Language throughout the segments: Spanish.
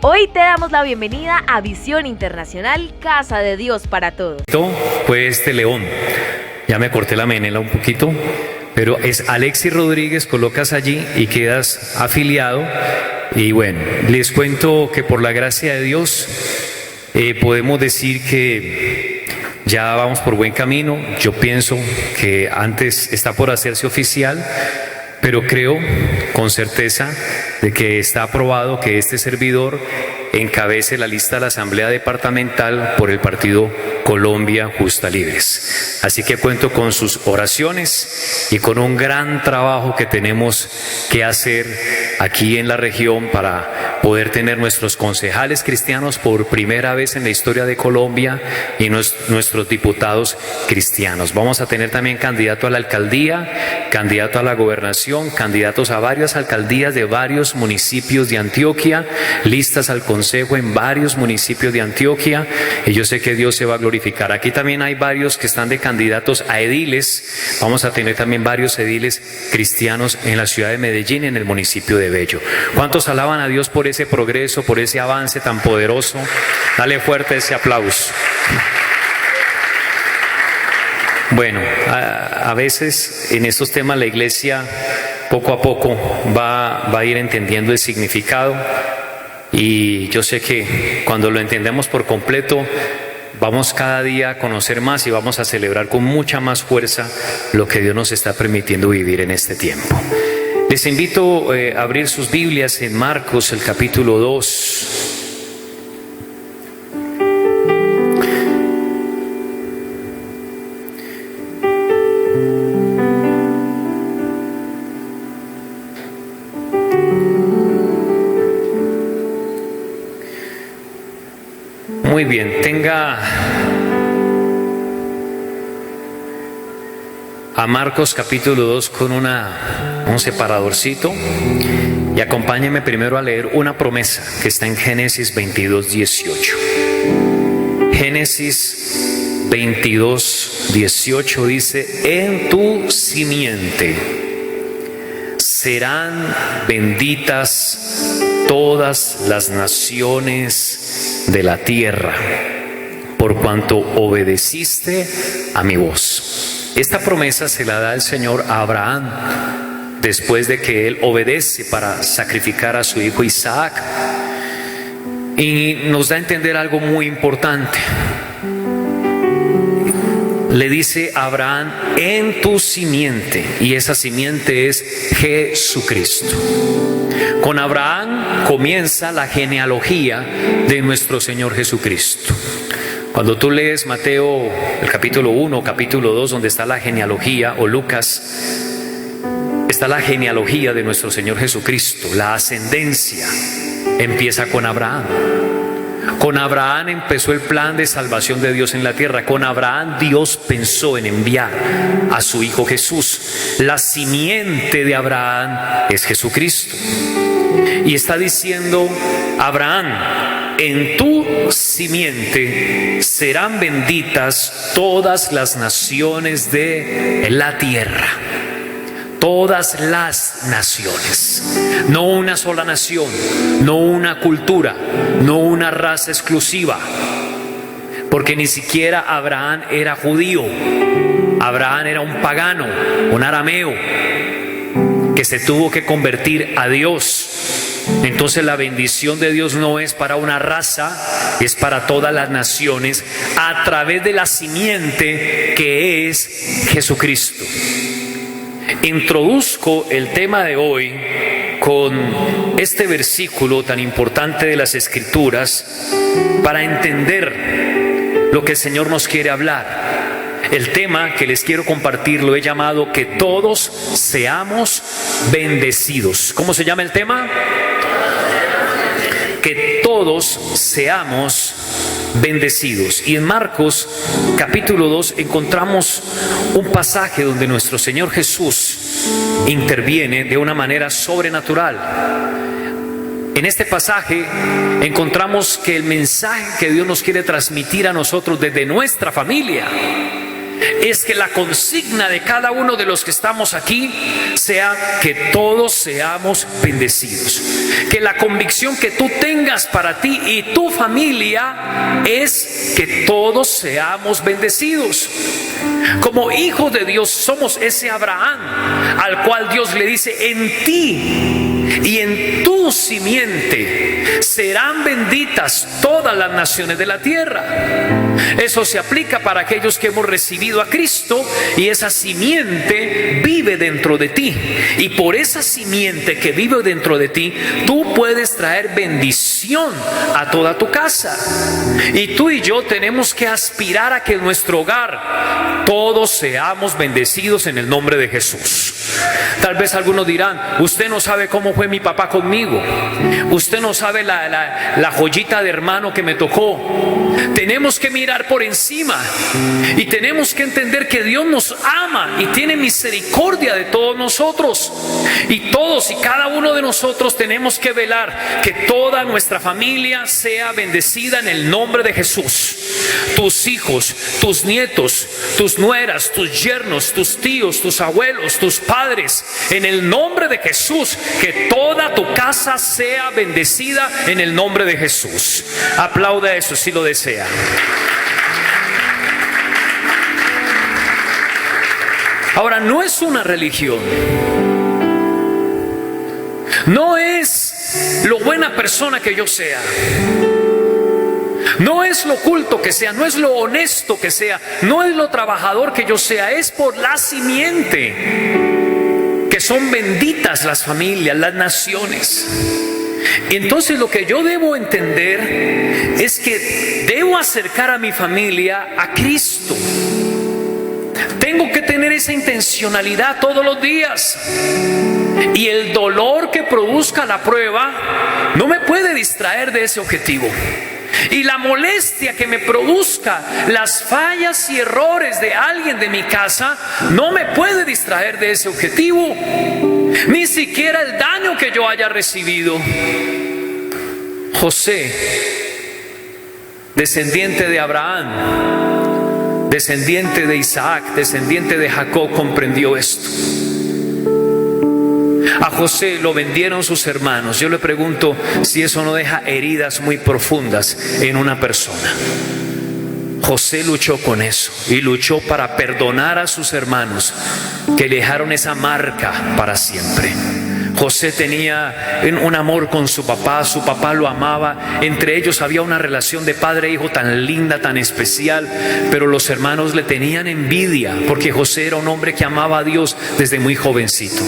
Hoy te damos la bienvenida a Visión Internacional, Casa de Dios para Todos. Pues León, ya me corté la menela un poquito, pero es Alexis Rodríguez, colocas allí y quedas afiliado. Y bueno, les cuento que por la gracia de Dios podemos decir que ya vamos por buen camino. Yo pienso que antes está por hacerse oficial, pero creo con certeza de que está aprobado que este servidor encabece la lista de la Asamblea Departamental por el partido Colombia Justa Libres. Así que cuento con sus oraciones y con un gran trabajo que tenemos que hacer aquí en la región para poder tener nuestros concejales cristianos por primera vez en la historia de Colombia y nuestros diputados cristianos. Vamos a tener también candidato a la alcaldía, candidato a la gobernación, candidatos a varias alcaldías de varios municipios de Antioquia, listas al consejo en varios municipios de Antioquia, y yo sé que Dios se va a glorificar. Aquí también hay varios que están de candidatos a ediles. Vamos a tener también varios ediles cristianos en la ciudad de Medellín, en el municipio de Bello. ¿Cuántos alaban a Dios por ese progreso, por ese avance tan poderoso? Dale fuerte ese aplauso. Bueno, a veces en estos temas la iglesia poco a poco va a ir entendiendo el significado, y yo sé que cuando lo entendemos por completo vamos cada día a conocer más y vamos a celebrar con mucha más fuerza lo que Dios nos está permitiendo vivir en este tiempo. Les invito a abrir sus Biblias en Marcos, el capítulo 2. Muy bien, tenga a Marcos capítulo 2 con un separadorcito y acompáñeme primero a leer una promesa que está en Génesis 22:18. Génesis 22:18 dice: en tu simiente serán benditas todas las naciones de la tierra, por cuanto obedeciste a mi voz. Esta promesa se la da el Señor a Abraham después de que él obedece para sacrificar a su hijo Isaac, y nos da a entender algo muy importante. Le dice a Abraham: en tu simiente, y esa simiente es Jesucristo. Con Abraham comienza la genealogía de nuestro Señor Jesucristo. Cuando tú lees Mateo, el capítulo 1, capítulo 2, donde está la genealogía, o Lucas, está la genealogía de nuestro Señor Jesucristo. La ascendencia empieza con Abraham. Con Abraham empezó el plan de salvación de Dios en la tierra. Con Abraham Dios pensó en enviar a su Hijo Jesús. La simiente de Abraham es Jesucristo. Y está diciendo Abraham: en tu simiente serán benditas todas las naciones de la tierra. Todas las naciones, no una sola nación, no una cultura, no una raza exclusiva, porque ni siquiera Abraham era judío. Abraham era un pagano, un arameo, que se tuvo que convertir a Dios. Entonces la bendición de Dios no es para una raza, es para todas las naciones a través de la simiente que es Jesucristo. Introduzco el tema de hoy con este versículo tan importante de las Escrituras para entender lo que el Señor nos quiere hablar. El tema que les quiero compartir lo he llamado: que todos seamos bendecidos. ¿Cómo se llama el tema? Que todos seamos bendecidos. Y en Marcos capítulo 2 encontramos un pasaje donde nuestro Señor Jesús interviene de una manera sobrenatural. En este pasaje encontramos que el mensaje que Dios nos quiere transmitir a nosotros desde nuestra familia es que la consigna de cada uno de los que estamos aquí sea que todos seamos bendecidos. Que la convicción que tú tengas para ti y tu familia es que todos seamos bendecidos. Como hijos de Dios somos ese Abraham al cual Dios le dice: en ti y en tu simiente serán benditas todas las naciones de la tierra. Eso se aplica para aquellos que hemos recibido a Cristo, y esa simiente vive dentro de ti, y por esa simiente que vive dentro de ti tú puedes traer bendición a toda tu casa. Y tú y yo tenemos que aspirar a que en nuestro hogar todos seamos bendecidos en el nombre de Jesús. Tal vez algunos dirán: usted no sabe cómo fue mi papá conmigo, usted no sabe la joyita de hermano que me tocó. Tenemos que mirar por encima y tenemos que entender que Dios nos ama y tiene misericordia de todos nosotros, y todos y cada uno de nosotros tenemos que velar que toda nuestra familia sea bendecida en el nombre de Jesús. Tus hijos, tus nietos, tus nueras, tus yernos, tus tíos, tus abuelos, tus padres, en el nombre de Jesús, que toda tu casa sea bendecida en el nombre de Jesús. Aplauda eso si lo desea. Ahora, no es una religión, no es lo buena persona que yo sea, no es lo culto que sea, no es lo honesto que sea, no es lo trabajador que yo sea, es por la simiente que son benditas las familias, las naciones. Entonces lo que yo debo entender es que debo acercar a mi familia a Cristo. Tengo que tener esa intencionalidad todos los días. Y el dolor que produzca la prueba no me puede distraer de ese objetivo. Y la molestia que me produzca las fallas y errores de alguien de mi casa no me puede distraer de ese objetivo. Ni siquiera el daño que yo haya recibido. José, descendiente de Abraham, descendiente de Isaac, descendiente de Jacob, comprendió esto. A José lo vendieron sus hermanos. Yo le pregunto si eso no deja heridas muy profundas en una persona. José luchó con eso y luchó para perdonar a sus hermanos que le dejaron esa marca para siempre. José tenía un amor con su papá lo amaba, entre ellos había una relación de padre e hijo tan linda, tan especial, pero los hermanos le tenían envidia porque José era un hombre que amaba a Dios desde muy jovencito,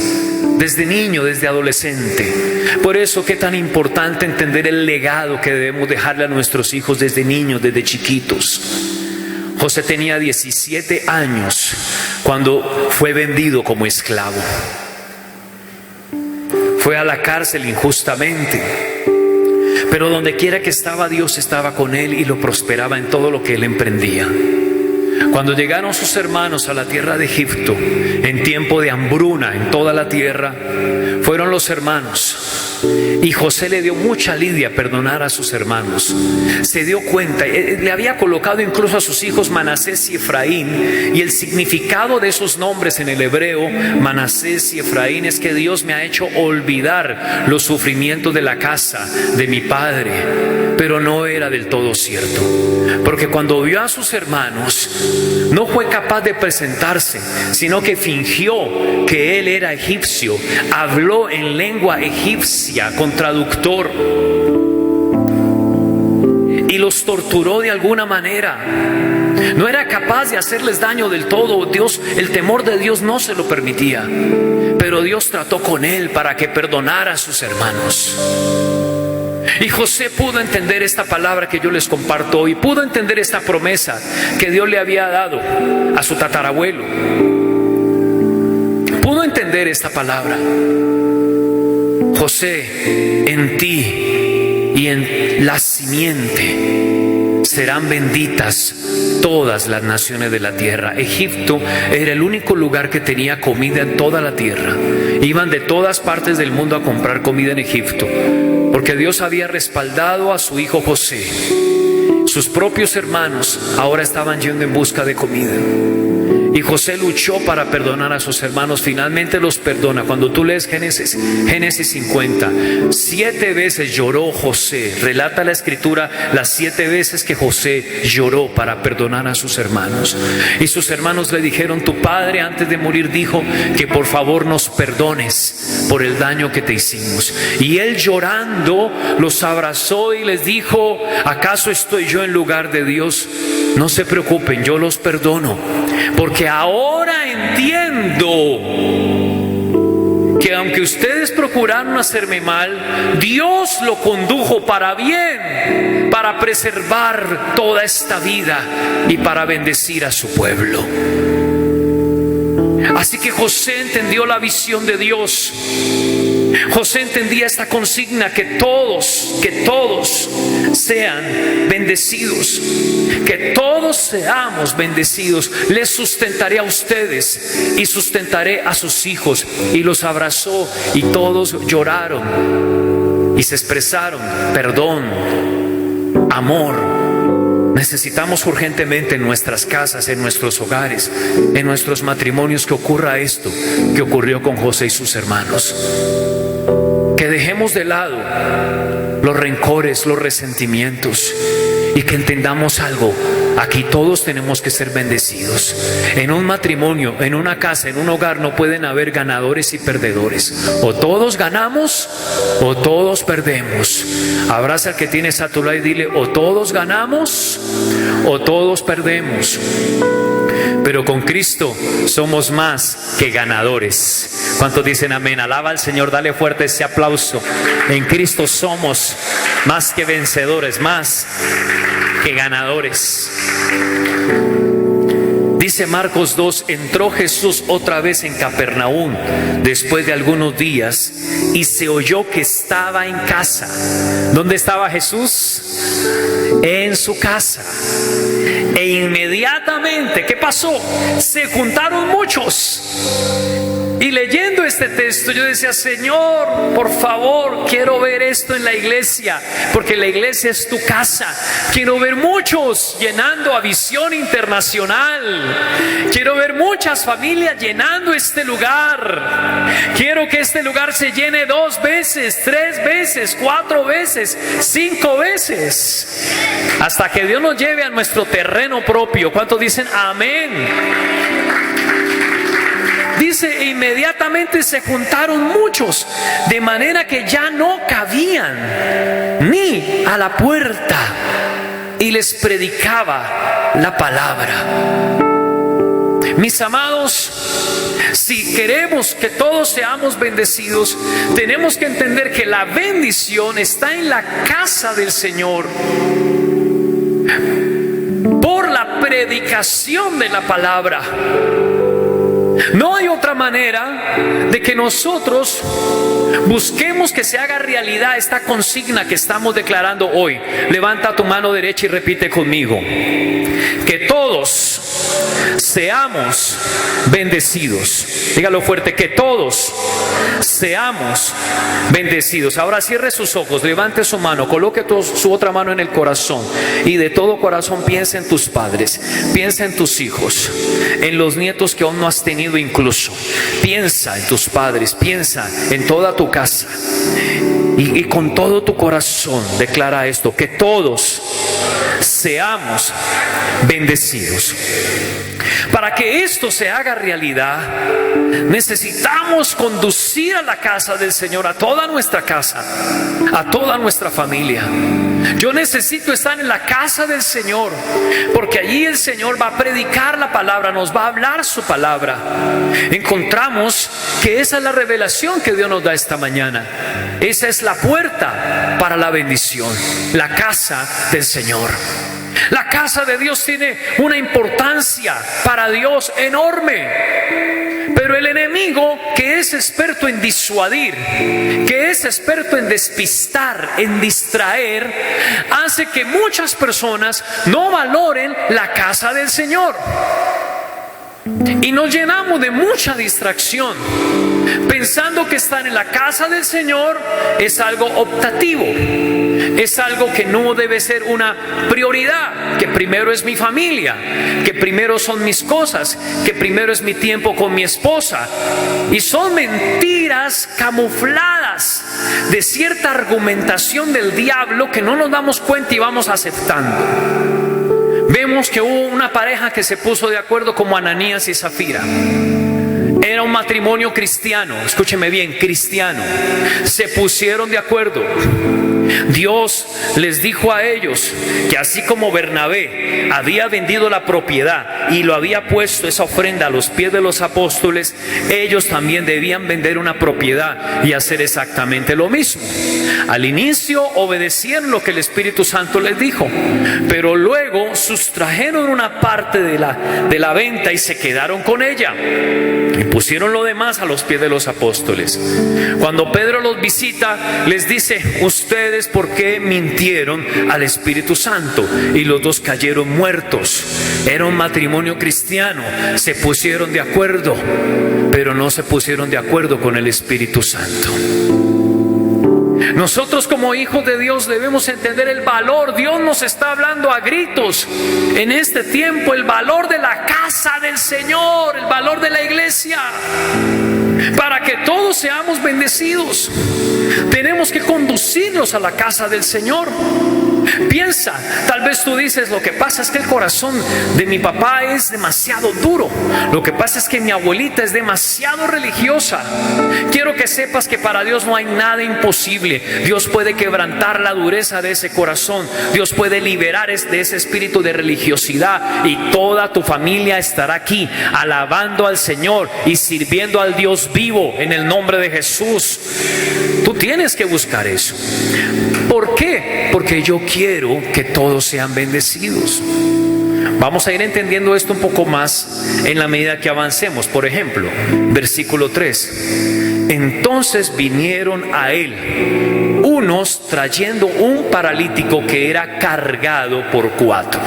desde niño, desde adolescente. Por eso qué tan importante entender el legado que debemos dejarle a nuestros hijos desde niños, desde chiquitos. José tenía 17 años cuando fue vendido como esclavo. Fue a la cárcel injustamente, pero donde quiera que estaba, Dios estaba con él y lo prosperaba en todo lo que él emprendía. Cuando llegaron sus hermanos a la tierra de Egipto, en tiempo de hambruna en toda la tierra, fueron los hermanos. Y José le dio mucha lidia perdonar a sus hermanos. Se dio cuenta, le había colocado incluso a sus hijos Manasés y Efraín, y el significado de esos nombres en el hebreo, Manasés y Efraín, es que Dios me ha hecho olvidar los sufrimientos de la casa de mi padre. Pero no era del todo cierto, porque cuando vio a sus hermanos no fue capaz de presentarse, sino que fingió que él era egipcio, habló en lengua egipcia con traductor y los torturó de alguna manera. No era capaz de hacerles daño del todo. Dios, el temor de Dios no se lo permitía, pero Dios trató con él para que perdonara a sus hermanos. Y José pudo entender esta palabra que yo les comparto hoy, pudo entender esta promesa que Dios le había dado a su tatarabuelo. Pudo entender esta palabra. José, en ti y en la simiente serán benditas todas las naciones de la tierra. Egipto era el único lugar que tenía comida en toda la tierra. Iban de todas partes del mundo a comprar comida en Egipto, porque Dios había respaldado a su hijo José. Sus propios hermanos ahora estaban yendo en busca de comida. Y José luchó para perdonar a sus hermanos. Finalmente los perdona. Cuando tú lees Génesis 50, 7 veces lloró José. Relata la escritura las 7 veces que José lloró para perdonar a sus hermanos. Y sus hermanos le dijeron: tu padre antes de morir dijo que por favor nos perdones por el daño que te hicimos. Y él, llorando, los abrazó y les dijo: ¿acaso estoy yo en lugar de Dios? No se preocupen, yo los perdono, porque ahora entiendo que aunque ustedes procuraron hacerme mal, Dios lo condujo para bien, para preservar toda esta vida y para bendecir a su pueblo. Así que José entendió la visión de Dios. José entendía esta consigna: que todos sean bendecidos, que todos seamos bendecidos. Les sustentaré a ustedes y sustentaré a sus hijos. Y los abrazó y todos lloraron y se expresaron perdón, amor. Necesitamos urgentemente en nuestras casas, en nuestros hogares, en nuestros matrimonios, que ocurra esto que ocurrió con José y sus hermanos. Que dejemos de lado los rencores, los resentimientos, y que entendamos algo: aquí todos tenemos que ser bendecidos. En un matrimonio, en una casa, en un hogar, no pueden haber ganadores y perdedores. O todos ganamos o todos perdemos. Abraza al que tienes a tu lado y dile: o todos ganamos o todos perdemos. Pero con Cristo somos más que ganadores. ¿Cuántos dicen amén? Alaba al Señor, dale fuerte ese aplauso. En Cristo somos más que vencedores, más que ganadores. Dice Marcos 2: entró Jesús otra vez en Capernaum después de algunos días y se oyó que estaba en casa. ¿Dónde estaba Jesús? En su casa. E inmediatamente, ¿qué pasó? Se juntaron muchos. Y leyendo este texto yo decía: Señor, por favor, quiero ver esto en la iglesia, porque la iglesia es tu casa. Quiero ver muchos llenando a Visión Internacional. Quiero ver muchas familias llenando este lugar. Quiero que este lugar se llene 2 veces, 3 veces, 4 veces, 5 veces, hasta que Dios nos lleve a nuestro terreno propio. ¿Cuántos dicen amén? Dice: inmediatamente se juntaron muchos, de manera que ya no cabían ni a la puerta, y les predicaba la palabra. Mis amados, si queremos que todos seamos bendecidos, tenemos que entender que la bendición está en la casa del Señor por la predicación de la palabra. No hay otra manera de que nosotros busquemos que se haga realidad esta consigna que estamos declarando hoy. Levanta tu mano derecha y repite conmigo: que todos seamos bendecidos. Dígalo fuerte: que todos seamos bendecidos. Ahora cierre sus ojos, levante su mano, coloque su otra mano en el corazón y de todo corazón piensa en tus padres, piensa en tus hijos, en los nietos que aún no has tenido incluso. Piensa en tus padres, piensa en toda tu casa y con todo tu corazón declara esto: que todos seamos bendecidos. Para que esto se haga realidad, necesitamos conducir a la casa del Señor, a toda nuestra casa, a toda nuestra familia. Yo necesito estar en la casa del Señor, porque allí el Señor va a predicar la palabra, nos va a hablar su palabra. Encontramos que esa es la revelación que Dios nos da esta mañana. Esa es la puerta para la bendición, la casa del Señor. La casa de Dios tiene una importancia para Dios enorme. Pero el enemigo, que es experto en disuadir, que es experto en despistar, en distraer, hace que muchas personas no valoren la casa del Señor. Y nos llenamos de mucha distracción, pensando que estar en la casa del Señor es algo optativo, Es algo que no debe ser una prioridad, que primero es mi familia, que primero son mis cosas, que primero es mi tiempo con mi esposa. Y son mentiras camufladas de cierta argumentación del diablo que no nos damos cuenta y vamos aceptando. Vemos que hubo una pareja que se puso de acuerdo como Ananías y Zafira. Era un matrimonio cristiano, escúcheme bien, cristiano. Se pusieron de acuerdo. Dios les dijo a ellos que así como Bernabé había vendido la propiedad y lo había puesto esa ofrenda a los pies de los apóstoles, ellos también debían vender una propiedad y hacer exactamente lo mismo. Al inicio obedecieron lo que el Espíritu Santo les dijo, pero luego sustrajeron una parte de la venta y se quedaron con ella y pusieron lo demás a los pies de los apóstoles. Cuando Pedro los visita, les dice: ustedes, ¿por qué mintieron al Espíritu Santo? Y los dos cayeron muertos. Era un matrimonio cristiano. Se pusieron de acuerdo, pero no se pusieron de acuerdo con el Espíritu Santo. Nosotros como hijos de Dios debemos entender el valor. Dios nos está hablando a gritos en este tiempo, el valor de la casa del Señor, el valor de la iglesia. Para que todos seamos bendecidos, tenemos que conducirlos a la casa del Señor. Piensa, tal vez tú dices: lo que pasa es que el corazón de mi papá es demasiado duro, lo que pasa es que mi abuelita es demasiado religiosa. Quiero que sepas que para Dios no hay nada imposible. Dios puede quebrantar la dureza de ese corazón. Dios puede liberar de ese espíritu de religiosidad, y toda tu familia estará aquí alabando al Señor y sirviendo al Dios vivo en el nombre de Jesús. Tú tienes que buscar eso. ¿Por qué? Porque yo quiero que todos sean bendecidos. Vamos a ir entendiendo esto un poco más en la medida que avancemos. Por ejemplo, versículo 3. Entonces vinieron a él unos trayendo un paralítico que era cargado por 4.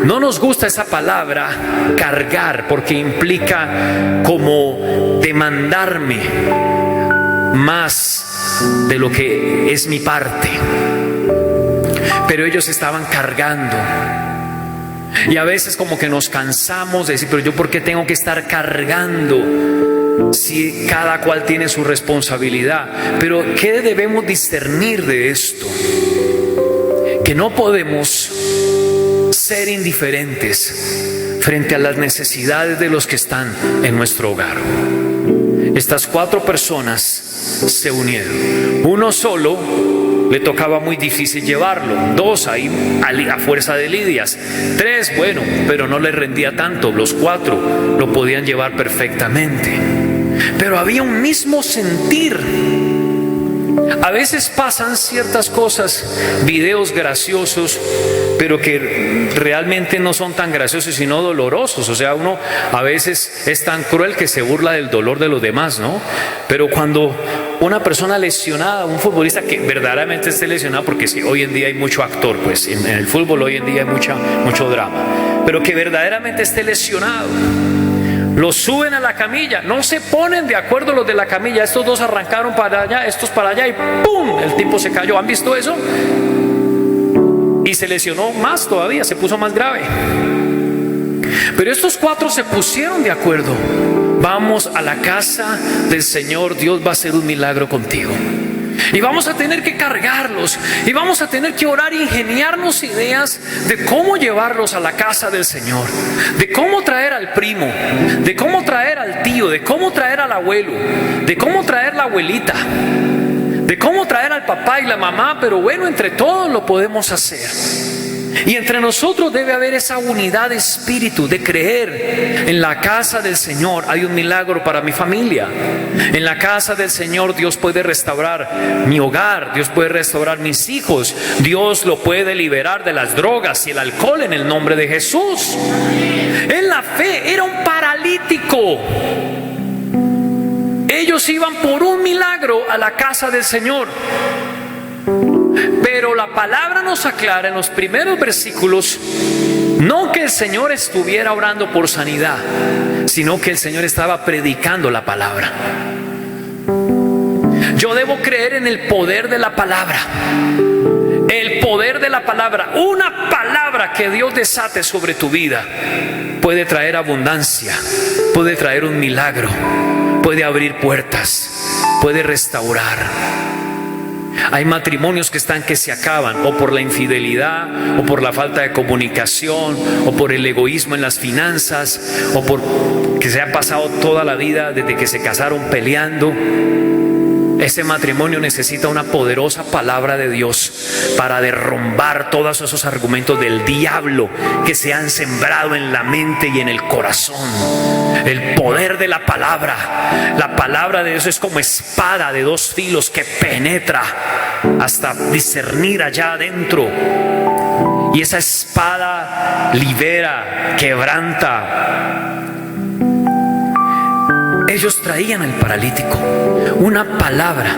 No nos gusta esa palabra cargar, porque implica como demandarme más de lo que es mi parte. Pero ellos estaban cargando. Y a veces como que nos cansamos de decir: pero yo, ¿por qué tengo que estar cargando si cada cual tiene su responsabilidad? Pero ¿qué debemos discernir de esto? Que no podemos ser indiferentes frente a las necesidades de los que están en nuestro hogar. Estas 4 personas se unieron. Uno solo le tocaba muy difícil llevarlo. 2 ahí a fuerza de lidias. 3, bueno, pero no le rendía tanto. Los 4 lo podían llevar perfectamente. Pero había un mismo sentir. A veces pasan ciertas cosas, videos graciosos, pero que realmente no son tan graciosos sino dolorosos. O sea, uno a veces es tan cruel que se burla del dolor de los demás, ¿no? Pero cuando una persona lesionada, un futbolista que verdaderamente esté lesionado, porque sí, hoy en día hay mucho actor, pues en el fútbol hoy en día hay mucho drama, pero que verdaderamente esté lesionado, lo suben a la camilla, no se ponen de acuerdo los de la camilla. Estos 2 arrancaron para allá, estos para allá, y ¡pum! El tipo se cayó. ¿Han visto eso? Y se lesionó más todavía, se puso más grave. Pero estos 4 se pusieron de acuerdo. Vamos a la casa del Señor, Dios va a hacer un milagro contigo. Y vamos a tener que cargarlos, y vamos a tener que orar e ingeniarnos ideas de cómo llevarlos a la casa del Señor, de cómo traer al primo, de cómo traer al tío, de cómo traer al abuelo, de cómo traer la abuelita, de cómo traer al papá y la mamá. Pero bueno, entre todos lo podemos hacer. Y entre nosotros debe haber esa unidad de espíritu, de creer: en la casa del Señor hay un milagro para mi familia. En la casa del Señor Dios puede restaurar mi hogar, Dios puede restaurar mis hijos, Dios lo puede liberar de las drogas y el alcohol en el nombre de Jesús. En la fe era un paralítico. Ellos iban por un milagro a la casa del Señor. Pero la palabra nos aclara en los primeros versículos, no que el Señor estuviera orando por sanidad, sino que el Señor estaba predicando la palabra. Yo debo creer en el poder de la palabra. la palabra, una palabra que Dios desate sobre tu vida puede traer abundancia, puede traer un milagro, puede abrir puertas, puede restaurar. Hay matrimonios que se acaban, o por la infidelidad, o por la falta de comunicación, o por el egoísmo en las finanzas, o por que se ha pasado toda la vida desde que se casaron peleando. Ese matrimonio necesita una poderosa palabra de Dios para derrumbar todos esos argumentos del diablo que se han sembrado en la mente y en el corazón. El poder de la palabra de Dios es como espada de dos filos que penetra hasta discernir allá adentro. Y esa espada libera, quebranta. Ellos traían al paralítico una palabra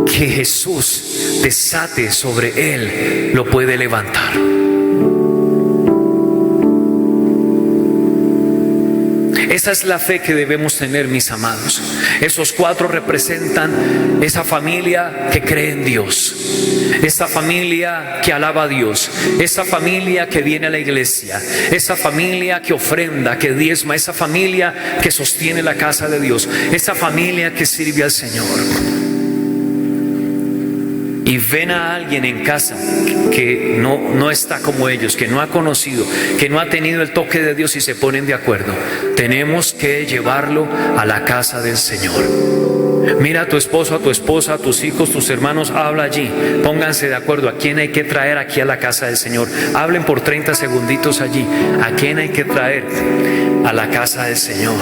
que Jesús desate sobre él, lo puede levantar. Esa es la fe que debemos tener, mis amados. Esos 4 representan esa familia que cree en Dios, esa familia que alaba a Dios, esa familia que viene a la iglesia, esa familia que ofrenda, que diezma, esa familia que sostiene la casa de Dios, esa familia que sirve al Señor. Y ven a alguien en casa que no está como ellos, que no ha conocido, que no ha tenido el toque de Dios, y se ponen de acuerdo. Tenemos que llevarlo a la casa del Señor. Mira a tu esposo, a tu esposa, a tus hijos, tus hermanos, habla allí. Pónganse de acuerdo a quién hay que traer aquí a la casa del Señor. Hablen por 30 segunditos allí. ¿A quién hay que traer a la casa del Señor?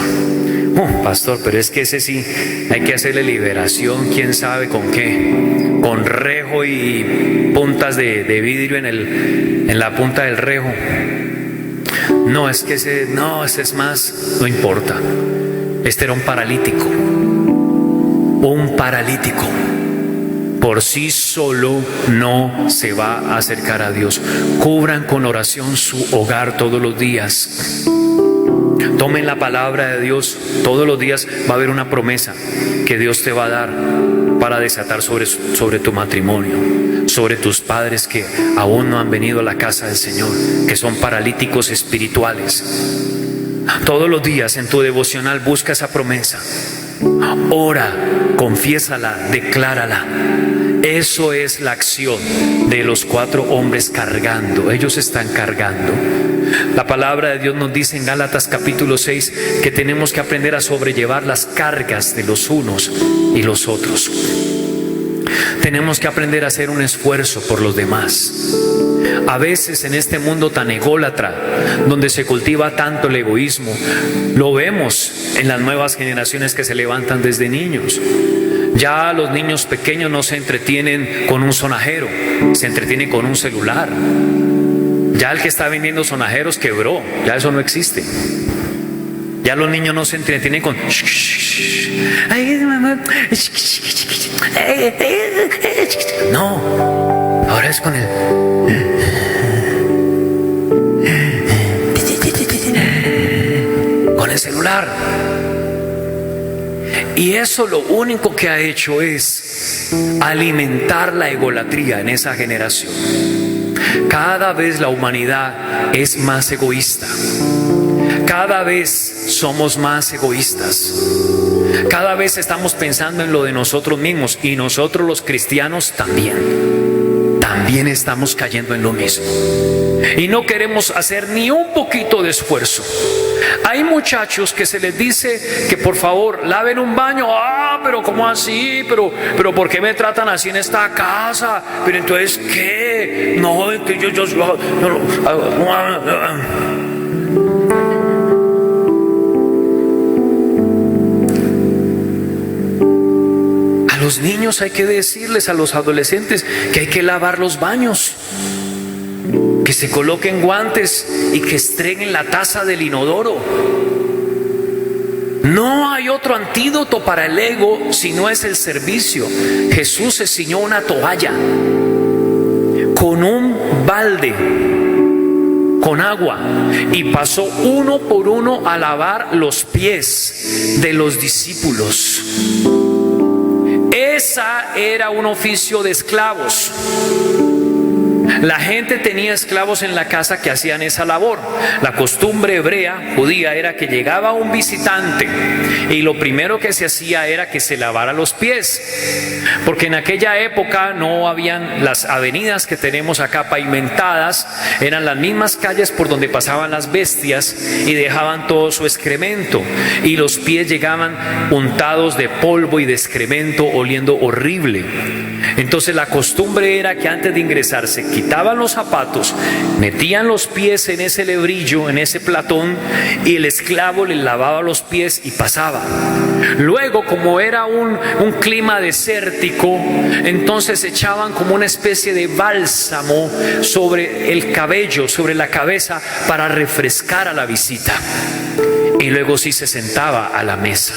Pastor, pero es que ese sí hay que hacerle liberación, quién sabe con qué, con rejo y puntas de vidrio en la punta del rejo. No, es que ese es más, no importa. Este era un paralítico. Por sí solo no se va a acercar a Dios. Cubran con oración su hogar todos los días. Tomen la palabra de Dios todos los días. Va a haber una promesa que Dios te va a dar para desatar sobre tu matrimonio, sobre tus padres que aún no han venido a la casa del Señor, que son paralíticos espirituales. Todos los días en tu devocional busca esa promesa. Ora, confiésala, declárala. Eso es la acción de los 4 hombres cargando. Ellos están cargando. La palabra de Dios nos dice en Gálatas capítulo 6 que tenemos que aprender a sobrellevar las cargas de los unos y los otros. Tenemos que aprender a hacer un esfuerzo por los demás. A veces en este mundo tan ególatra, donde se cultiva tanto el egoísmo, lo vemos en las nuevas generaciones que se levantan desde niños. Ya los niños pequeños no se entretienen con un sonajero, se entretienen con un celular. Ya el que está vendiendo sonajeros quebró, ya eso no existe. Ya los niños no se entretienen con no, ahora es con el celular. Y eso lo único que ha hecho es alimentar la egolatría en esa generación. Cada vez la humanidad es más egoísta. Cada vez somos más egoístas. Cada vez estamos pensando en lo de nosotros mismos, y nosotros los cristianos también estamos cayendo en lo mismo. Y no queremos hacer ni un poquito de esfuerzo. Hay muchachos que se les dice que por favor laven un baño. Pero ¿cómo así? Pero ¿por qué me tratan así en esta casa? Pero entonces ¿qué? No, es que yo a los niños hay que decirles, a los adolescentes, que hay que lavar los baños, que se coloquen guantes y que estreguen la taza del inodoro. No hay otro antídoto para el ego si no es el servicio. Jesús se ciñó una toalla con un balde con agua y pasó uno por uno a lavar los pies de los discípulos. Esa era un oficio de esclavos. La gente tenía esclavos en la casa que hacían esa labor. La costumbre hebrea, judía, era que llegaba un visitante y lo primero que se hacía era que se lavara los pies, porque en aquella época no habían las avenidas que tenemos acá pavimentadas, eran las mismas calles por donde pasaban las bestias y dejaban todo su excremento, y los pies llegaban untados de polvo y de excremento, oliendo horrible. Entonces la costumbre era que antes de ingresar se quitaban los zapatos, metían los pies en ese lebrillo, en ese platón, y el esclavo le lavaba los pies y pasaba. Luego, como era un clima desértico, entonces echaban como una especie de bálsamo sobre el cabello, sobre la cabeza, para refrescar a la visita. Y luego sí se sentaba a la mesa.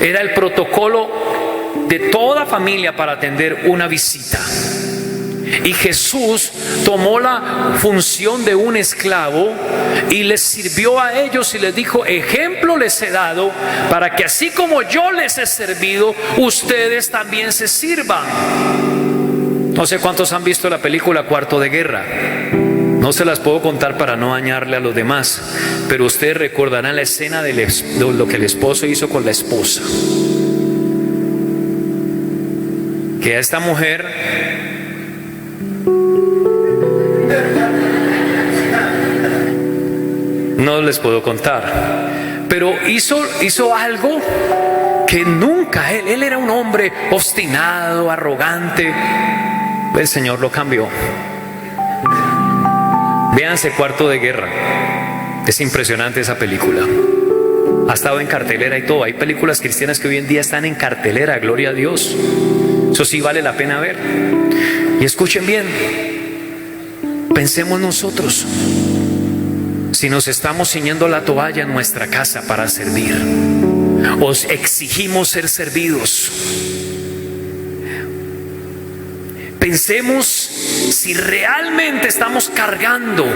Era el protocolo de toda familia para atender una visita. Y Jesús tomó la función de un esclavo y les sirvió a ellos y les dijo: ejemplo les he dado para que así como yo les he servido, ustedes también se sirvan. No sé cuántos han visto la película Cuarto de Guerra. No se las puedo contar para no dañarle a los demás, pero ustedes recordarán la escena de lo que el esposo hizo con la esposa. Que a esta mujer no les puedo contar, pero hizo algo que nunca, él era un hombre obstinado, arrogante. El Señor lo cambió. Véanse Cuarto de Guerra, es impresionante esa película. Ha estado en cartelera y todo. Hay películas cristianas que hoy en día están en cartelera, gloria a Dios. Eso sí vale la pena ver. Y escuchen bien, pensemos nosotros, si nos estamos ciñendo la toalla en nuestra casa para servir, os exigimos ser servidos. Pensemos si realmente estamos cargando.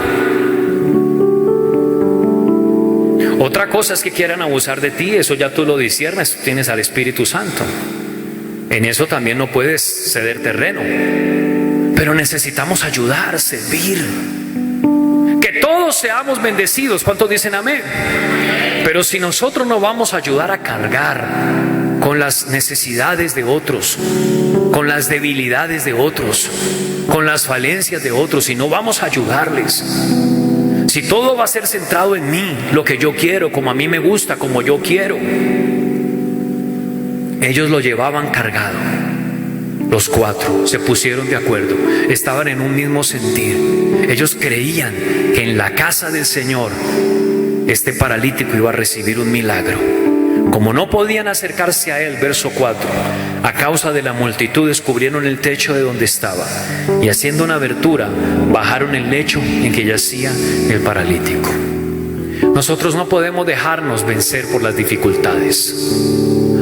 Otra cosa es que quieran abusar de ti, eso ya tú lo disciernes, tienes al Espíritu Santo. En eso también no puedes ceder terreno. Pero necesitamos ayudar, servir. Que todos seamos bendecidos. ¿Cuántos dicen amén? Pero si nosotros no vamos a ayudar a cargar con las necesidades de otros, con las debilidades de otros, con las falencias de otros, y no vamos a ayudarles, si todo va a ser centrado en mí, lo que yo quiero, como a mí me gusta, como yo quiero. Ellos lo llevaban cargado. Los cuatro se pusieron de acuerdo, estaban en un mismo sentir. Ellos creían que en la casa del Señor este paralítico iba a recibir un milagro. Como no podían acercarse a él, verso 4, a causa de la multitud, descubrieron el techo de donde estaba y, haciendo una abertura, bajaron el lecho en que yacía el paralítico. Nosotros no podemos dejarnos vencer por las dificultades.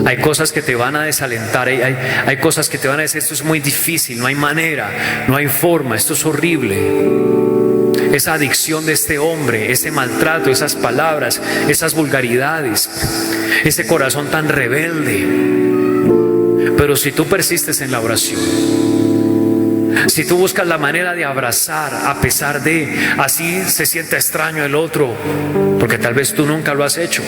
Hay cosas que te van a desalentar, hay cosas que te van a decir: esto es muy difícil, no hay manera, no hay forma, esto es horrible. Esa adicción de este hombre, ese maltrato, esas palabras, esas vulgaridades, ese corazón tan rebelde. Pero si tú persistes en la oración, si tú buscas la manera de abrazar a pesar de, así se sienta extraño el otro, porque tal vez tú nunca lo has hecho.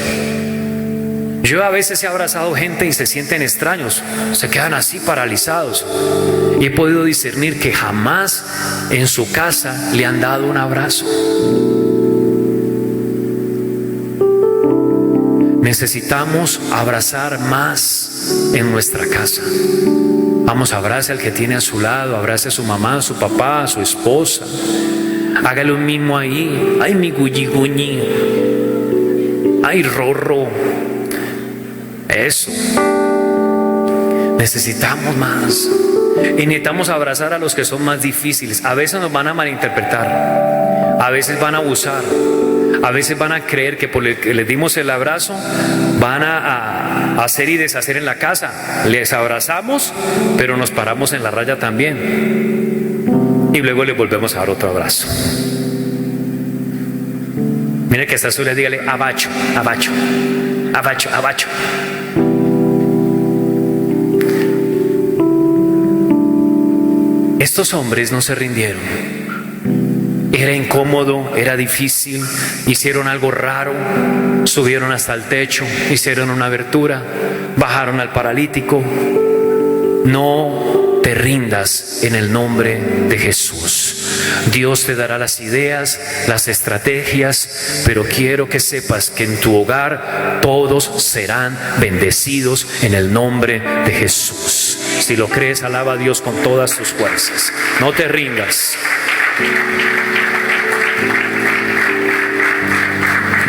Yo a veces he abrazado gente y se sienten extraños, se quedan así paralizados, y he podido discernir que jamás en su casa le han dado un abrazo. Necesitamos abrazar más en nuestra casa. Vamos, abrace al que tiene a su lado, abrace a su mamá, a su papá, a su esposa. Hágale un mimo ahí. Ay, mi guñi. Ay, rorro. Eso. Necesitamos más. Y necesitamos abrazar a los que son más difíciles. A veces nos van a malinterpretar, a veces van a abusar, a veces van a creer que por el que les dimos el abrazo van a hacer y deshacer en la casa. Les abrazamos, pero nos paramos en la raya también, y luego les volvemos a dar otro abrazo. Mire que está su, le dígale: abacho, abacho, abacho, abacho. Estos hombres no se rindieron. Era incómodo, era difícil, hicieron algo raro, subieron hasta el techo, hicieron una abertura, bajaron al paralítico. No te rindas en el nombre de Jesús. Dios te dará las ideas, las estrategias, pero quiero que sepas que en tu hogar todos serán bendecidos en el nombre de Jesús. Si lo crees, alaba a Dios con todas tus fuerzas. No te rindas.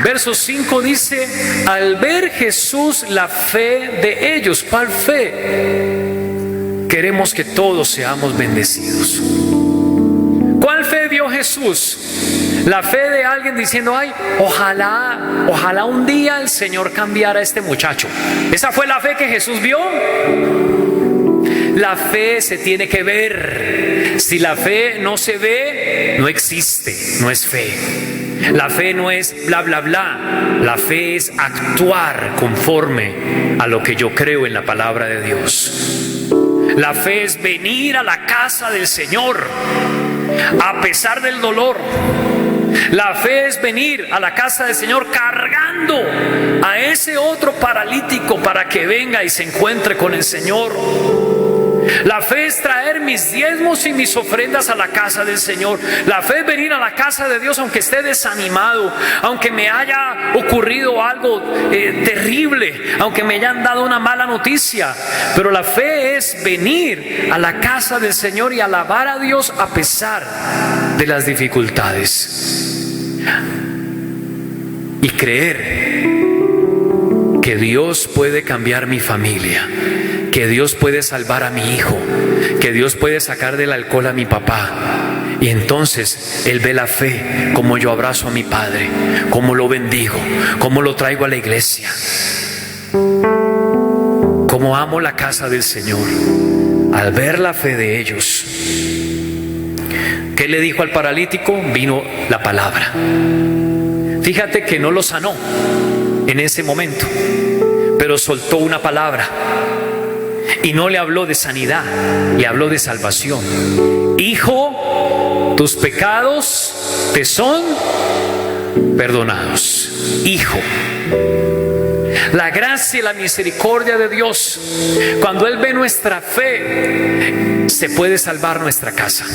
Verso 5 dice: al ver Jesús la fe de ellos. ¿Cuál fe? Queremos que todos seamos bendecidos. ¿Cuál fe vio Jesús? La fe de alguien diciendo: ay, ojalá un día el Señor cambiara a este muchacho. ¿Esa fue la fe que Jesús vio? La fe se tiene que ver. Si la fe no se ve, no existe, no es fe. La fe no es bla bla bla. La fe es actuar conforme a lo que yo creo en la palabra de Dios. La fe es venir a la casa del Señor a pesar del dolor. La fe es venir a la casa del Señor cargando a ese otro paralítico para que venga y se encuentre con el Señor. La fe es traer mis diezmos y mis ofrendas a la casa del Señor. La fe es venir a la casa de Dios aunque esté desanimado, aunque me haya ocurrido algo terrible, aunque me hayan dado una mala noticia. Pero la fe es venir a la casa del Señor y alabar a Dios a pesar de las dificultades. Y creer que Dios puede cambiar mi familia, que Dios puede salvar a mi hijo, que Dios puede sacar del alcohol a mi papá. Y entonces Él ve la fe, como yo abrazo a mi padre, como lo bendigo, como lo traigo a la iglesia, como amo la casa del Señor. Al ver la fe de ellos, ¿qué le dijo al paralítico? Vino la palabra. Fíjate que no lo sanó en ese momento, pero soltó una palabra. Y no le habló de sanidad, le habló de salvación. Hijo, tus pecados te son perdonados. Hijo. La gracia y la misericordia de Dios, cuando Él ve nuestra fe, se puede salvar nuestra casa.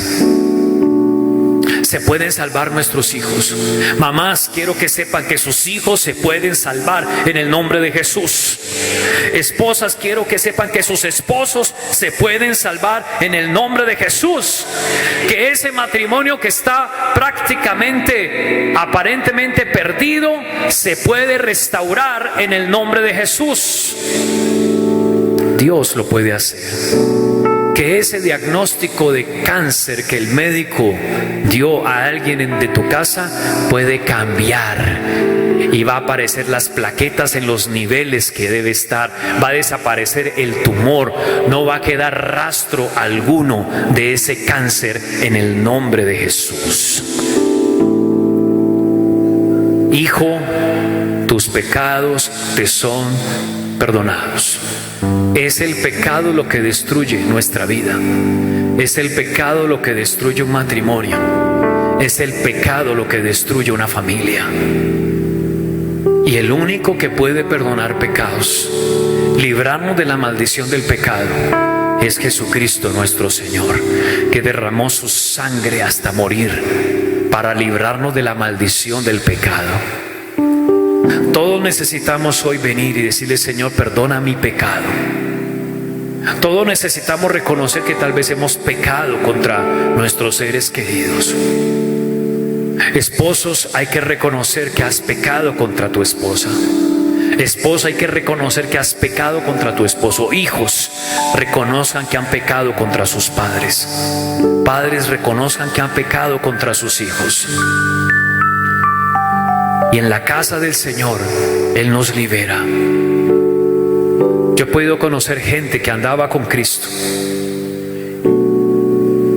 Se pueden salvar nuestros hijos. Mamás, quiero que sepan que sus hijos se pueden salvar en el nombre de Jesús. Esposas, quiero que sepan que sus esposos se pueden salvar en el nombre de Jesús. Que ese matrimonio que está prácticamente, aparentemente perdido, se puede restaurar en el nombre de Jesús. Dios lo puede hacer. Que ese diagnóstico de cáncer que el médico dio a alguien de tu casa puede cambiar y va a aparecer las plaquetas en los niveles que debe estar, va a desaparecer el tumor, no va a quedar rastro alguno de ese cáncer en el nombre de Jesús. Hijo, tus pecados te son perdonados. Es el pecado lo que destruye nuestra vida. Es el pecado lo que destruye un matrimonio. Es el pecado lo que destruye una familia. Y el único que puede perdonar pecados, librarnos de la maldición del pecado, es Jesucristo nuestro Señor, que derramó su sangre hasta morir para librarnos de la maldición del pecado. Todos necesitamos hoy venir y decirle: Señor, perdona mi pecado. Todos necesitamos reconocer que tal vez hemos pecado contra nuestros seres queridos. Esposos, hay que reconocer que has pecado contra tu esposa. Esposa, hay que reconocer que has pecado contra tu esposo. Hijos, reconozcan que han pecado contra sus padres. Padres, reconozcan que han pecado contra sus hijos. Y en la casa del Señor, Él nos libera. Yo he podido conocer gente que andaba con Cristo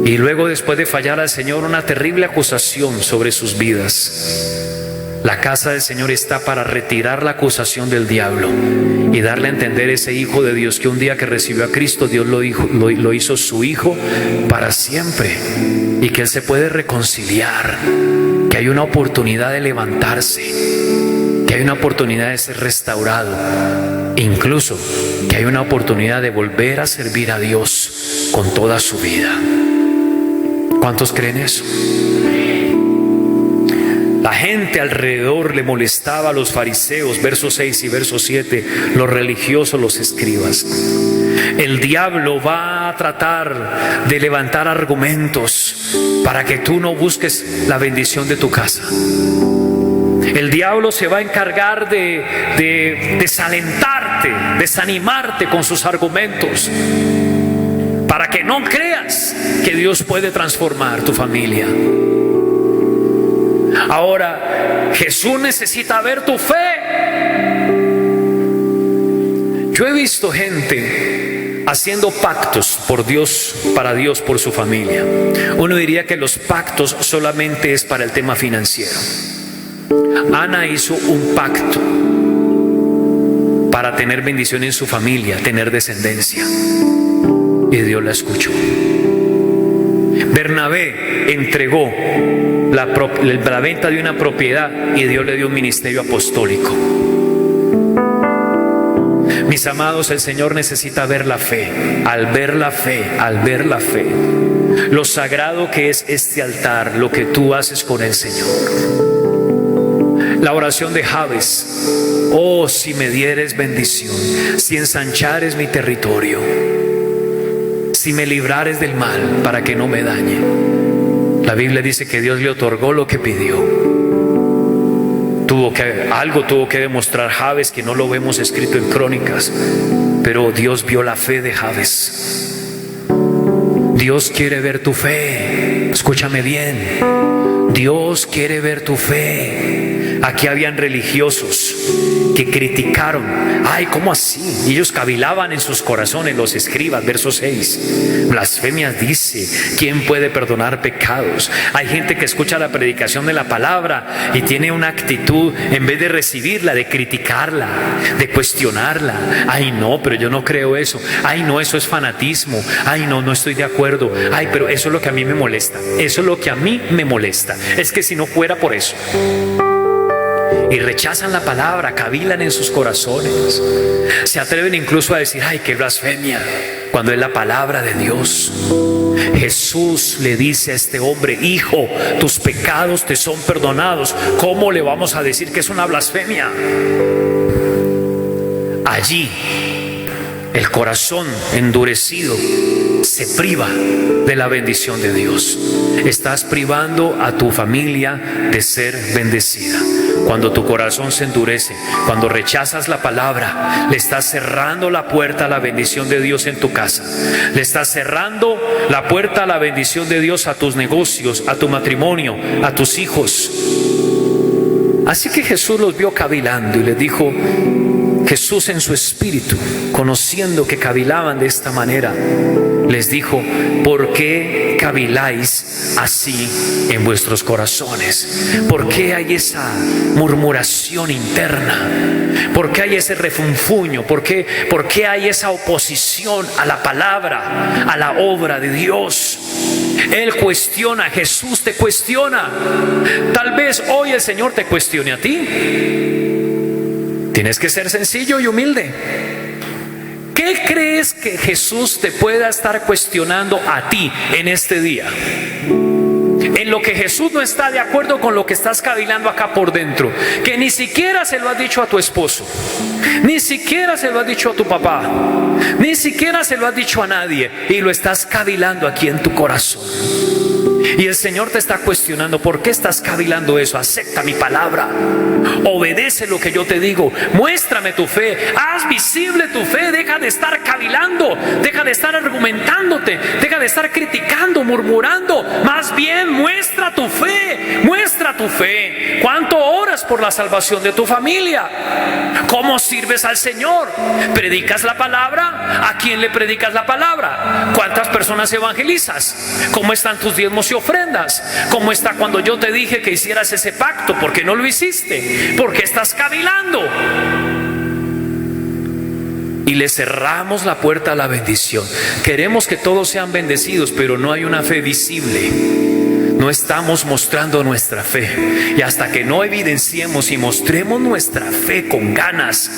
y luego, después de fallar al Señor, una terrible acusación sobre sus vidas. La casa del Señor está para retirar la acusación del diablo y darle a entender a ese hijo de Dios que un día que recibió a Cristo, Dios lo hizo su hijo para siempre, y que Él se puede reconciliar, que hay una oportunidad de levantarse, que hay una oportunidad de ser restaurado, incluso que hay una oportunidad de volver a servir a Dios con toda su vida. ¿Cuántos creen eso? La gente alrededor le molestaba a los fariseos, versos 6 y versos 7, los religiosos, los escribas. El diablo va a tratar de levantar argumentos para que tú no busques la bendición de tu casa. El diablo se va a encargar de desalentarte, desanimarte con sus argumentos, para que no creas que Dios puede transformar tu familia. Ahora, Jesús necesita ver tu fe. Yo he visto gente haciendo pactos por Dios, para Dios, por su familia. Uno diría que los pactos solamente es para el tema financiero. Ana hizo un pacto para tener bendición en su familia, tener descendencia, y Dios la escuchó. Bernabé entregó la venta de una propiedad y Dios le dio un ministerio apostólico. Mis amados, el Señor necesita ver la fe. Al ver la fe, lo sagrado que es este altar, lo que tú haces con el Señor. La oración de Jabes: oh, si me dieres bendición, si ensanchares mi territorio, si me librares del mal para que no me dañe. La Biblia dice que Dios le otorgó lo que pidió. Algo tuvo que demostrar Jabes, que no lo vemos escrito en Crónicas, pero Dios vio la fe de Jabes. Dios quiere ver tu fe. Escúchame bien. Dios quiere ver tu fe. Aquí habían religiosos que criticaron. Ay, ¿cómo así? Y ellos cavilaban en sus corazones, los escribas, verso 6. Blasfemias dice: ¿quién puede perdonar pecados? Hay gente que escucha la predicación de la palabra y tiene una actitud, en vez de recibirla, de criticarla, de cuestionarla. Ay, no, pero yo no creo eso. Ay, no, eso es fanatismo. Ay, no, no estoy de acuerdo. Ay, pero eso es lo que a mí me molesta. Eso es lo que a mí me molesta. Es que si no fuera por eso. Y rechazan la palabra, cavilan en sus corazones. Se atreven incluso a decir: ay, qué blasfemia, cuando es la palabra de Dios. Jesús le dice a este hombre: hijo, tus pecados te son perdonados. ¿Cómo le vamos a decir que es una blasfemia? Allí el corazón endurecido se priva de la bendición de Dios. Estás privando a tu familia de ser bendecida. Cuando tu corazón se endurece, cuando rechazas la palabra, le estás cerrando la puerta a la bendición de Dios en tu casa. Le estás cerrando la puerta a la bendición de Dios a tus negocios, a tu matrimonio, a tus hijos. Así que Jesús los vio cavilando y les dijo, Jesús en su espíritu, conociendo que cavilaban de esta manera, les dijo: ¿por qué caviláis así en vuestros corazones? ¿Por qué hay esa murmuración interna? ¿Por qué hay ese refunfuño? ¿Por qué hay esa oposición a la palabra, a la obra de Dios? Él cuestiona, Jesús te cuestiona. Tal vez hoy el Señor te cuestione a ti. Tienes que ser sencillo y humilde. ¿Qué crees que Jesús te pueda estar cuestionando a ti en este día? En lo que Jesús no está de acuerdo con lo que estás cavilando acá por dentro, que ni siquiera se lo has dicho a tu esposo, ni siquiera se lo has dicho a tu papá, ni siquiera se lo has dicho a nadie, y lo estás cavilando aquí en tu corazón. Y el Señor te está cuestionando: ¿por qué estás cavilando eso? Acepta mi palabra, obedece lo que yo te digo, muéstrame tu fe, haz visible tu fe. Deja de estar cavilando, deja de estar argumentándote, deja de estar criticando, murmurando. Más bien muestra tu fe, muestra tu fe. ¿Cuánto oras por la salvación de tu familia? ¿Cómo sirves al Señor? ¿Predicas la palabra? ¿A quién le predicas la palabra? ¿Cuántas personas evangelizas? ¿Cómo están tus diezmos y ofrendas? ¿Cómo está cuando yo te dije que hicieras ese pacto? ¿Por qué no lo hiciste? ¿Por qué estás cavilando? Y le cerramos la puerta a la bendición. Queremos que todos sean bendecidos, pero no hay una fe visible. No estamos mostrando nuestra fe. Y hasta que no evidenciemos y mostremos nuestra fe con ganas,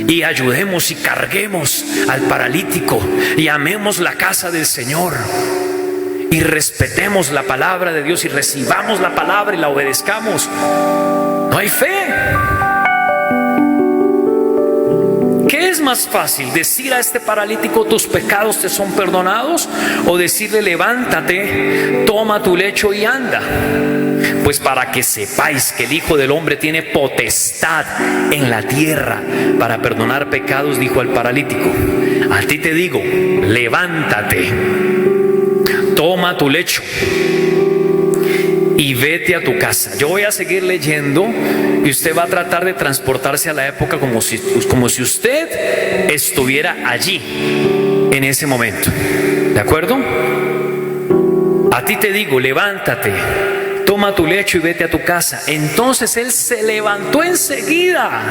y ayudemos y carguemos al paralítico, y amemos la casa del Señor, y respetemos la palabra de Dios, y recibamos la palabra y la obedezcamos, no hay fe. ¿Qué es más fácil? ¿Decir a este paralítico tus pecados te son perdonados? ¿O decirle levántate, toma tu lecho y anda? Pues para que sepáis que el Hijo del Hombre tiene potestad en la tierra para perdonar pecados, dijo al paralítico, a ti te digo, levántate, toma tu lecho y vete a tu casa. Yo voy a seguir leyendo y usted va a tratar de transportarse a la época como si usted estuviera allí en ese momento. ¿De acuerdo? A ti te digo, levántate, toma tu lecho y vete a tu casa. Entonces él se levantó enseguida.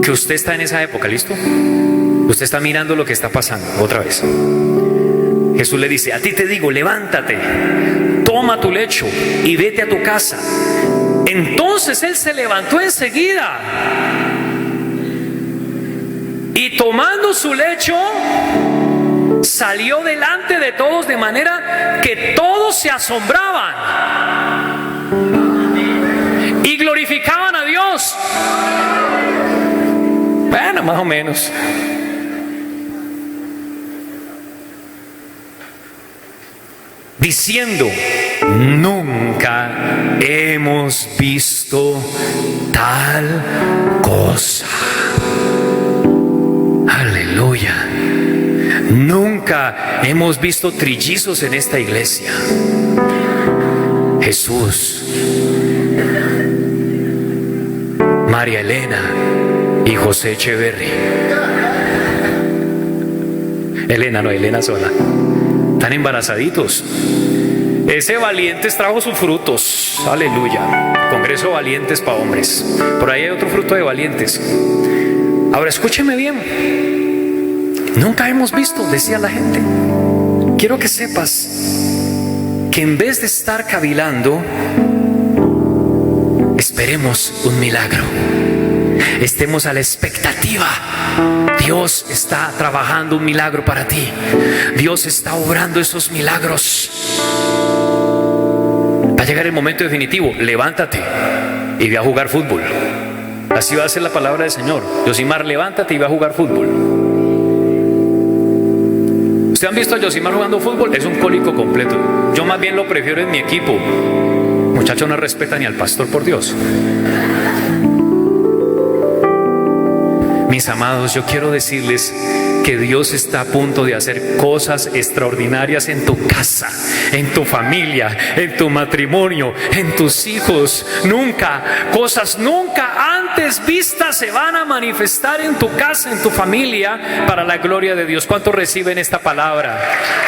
Que usted está en esa época, ¿listo? Usted está mirando lo que está pasando otra vez. Jesús le dice, a ti te digo, levántate, toma tu lecho y vete a tu casa. Entonces él se levantó enseguida y tomando su lecho salió delante de todos, de manera que todos se asombraban y glorificaban a Dios. Bueno, más o menos. Diciendo, nunca hemos visto tal cosa. Aleluya. Nunca hemos visto trillizos en esta iglesia. Jesús, María Elena y José Echeverry. Elena sola. Están embarazaditos. Ese Valientes trajo sus frutos. Aleluya. Congreso Valientes para hombres. Por ahí hay otro fruto de Valientes. Ahora escúcheme bien. Nunca hemos visto, decía la gente. Quiero que sepas que en vez de estar cavilando, esperemos un milagro. Estemos a la expectativa. Dios está trabajando un milagro para ti. Dios está obrando esos milagros. Va a llegar el momento definitivo. Levántate y ve a jugar fútbol. Así va a ser la palabra del Señor. Yosimar, levántate y ve a jugar fútbol. ¿Ustedes han visto a Yosimar jugando fútbol? Es un cólico completo. Yo más bien lo prefiero en mi equipo. Muchachos, no respetan ni al pastor, por Dios. Mis amados, yo quiero decirles que Dios está a punto de hacer cosas extraordinarias en tu casa, en tu familia, en tu matrimonio, en tus hijos. Cosas nunca antes vistas se van a manifestar en tu casa, en tu familia, para la gloria de Dios. ¿Cuántos reciben esta palabra?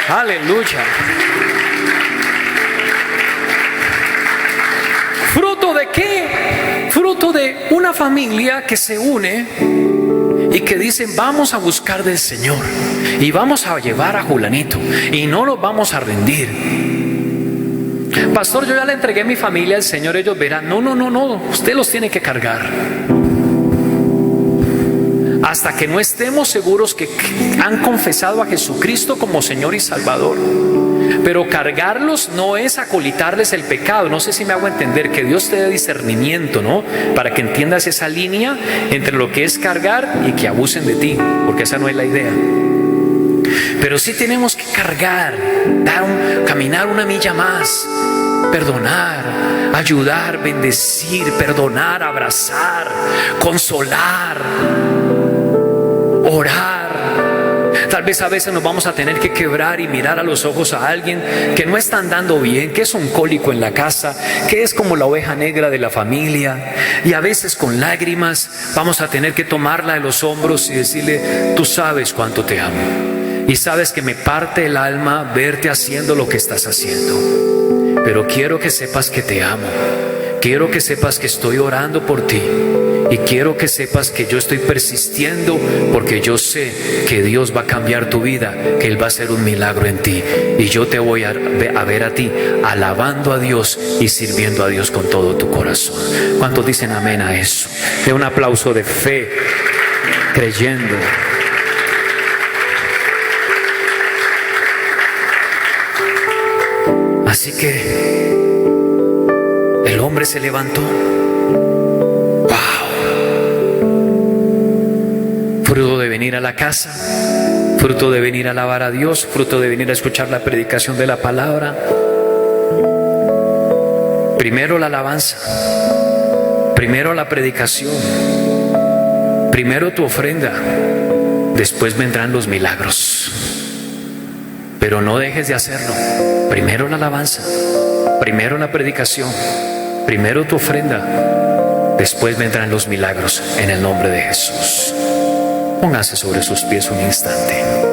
Aleluya. ¿Fruto de qué? Fruto de una familia que se une y que dicen, vamos a buscar del Señor y vamos a llevar a Julanito y no los vamos a rendir. Pastor, yo ya le entregué mi familia al Señor, ellos verán. No, usted los tiene que cargar. Hasta que no estemos seguros que han confesado a Jesucristo como Señor y Salvador. Pero cargarlos no es acolitarles el pecado. No sé si me hago entender. Que Dios te dé discernimiento, ¿no? Para que entiendas esa línea entre lo que es cargar y que abusen de ti, porque esa no es la idea. Pero sí tenemos que cargar, caminar una milla más, perdonar, ayudar, bendecir, perdonar, abrazar, consolar, orar. Tal vez a veces nos vamos a tener que quebrar y mirar a los ojos a alguien que no está andando bien, que es un cólico en la casa, que es como la oveja negra de la familia, y a veces con lágrimas vamos a tener que tomarla de los hombros y decirle, tú sabes cuánto te amo. Y sabes que me parte el alma verte haciendo lo que estás haciendo. Pero quiero que sepas que te amo. Quiero que sepas que estoy orando por ti. Y quiero que sepas que yo estoy persistiendo porque yo sé que Dios va a cambiar tu vida, que Él va a hacer un milagro en ti. Y yo te voy a ver a ti alabando a Dios y sirviendo a Dios con todo tu corazón. ¿Cuántos dicen amén a eso? De un aplauso de fe, creyendo. Así que el hombre se levantó. Fruto de venir a la casa, fruto de venir a alabar a Dios, fruto de venir a escuchar la predicación de la palabra. Primero la alabanza, primero la predicación, primero tu ofrenda, después vendrán los milagros. Pero no dejes de hacerlo. Primero la alabanza, primero la predicación, primero tu ofrenda, después vendrán los milagros en el nombre de Jesús. Póngase sobre sus pies un instante.